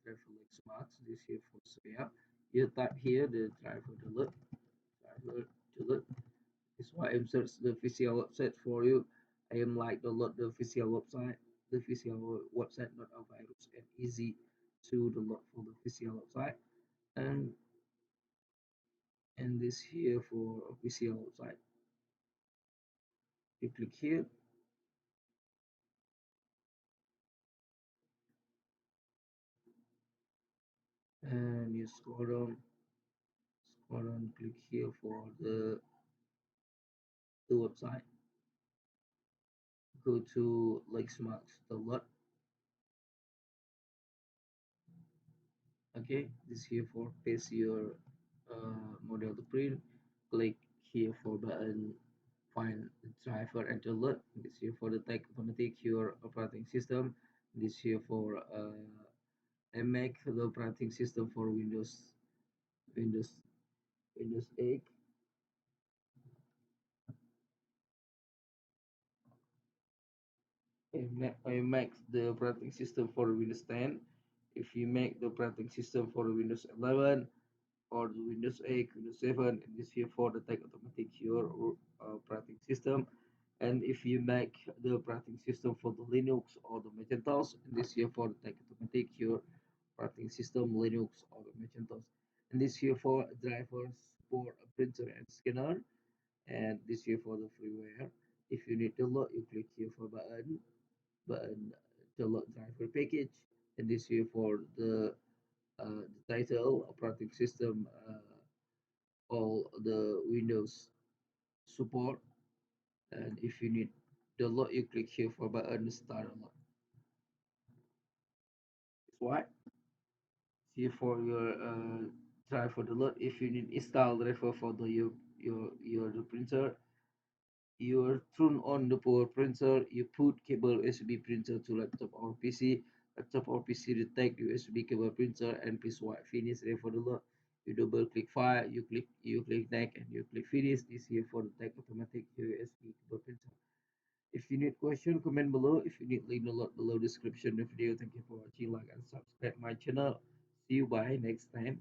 driver Lexmark. This here for Syria. You type here the driver alert. Driver alert. This is why I'm search the official website for you. I am like download the official website. The official website not a virus and easy to download for the official website. And this here for official website. You click here and you scroll down, click here for the website. Go to Lexmark download. Okay, this here for paste your model to print. Click here for button find the driver and download. This here for the tech automatic your operating system. This here for make the operating system for Windows Windows 8. I make the operating system for Windows 10. If you make the operating system for Windows 11 or the Windows 8, Windows 7, and this here for the tech automatic your operating system. And if you make the operating system for the Linux or the Macintosh, and this here for the tech automatic your operating system Linux or the Macintosh. And this here for drivers for a printer and scanner, and this here for the freeware. If you need to load, you click here for button download driver package, and this here for the title operating system, all the Windows support. And if you need download, you click here for button start download. That's why here for your driver download. If you need install driver for the your the printer, you turn on the power printer, you put cable USB printer to laptop or PC. Laptop or PC detect USB cable printer and press Y finish ready for the load. You double click file, you click next and you click finish. This here for the tech automatic USB cable printer. If you need question, comment below. If you need link download below description of the video. Thank you for watching, like and subscribe my channel. See you bye next time.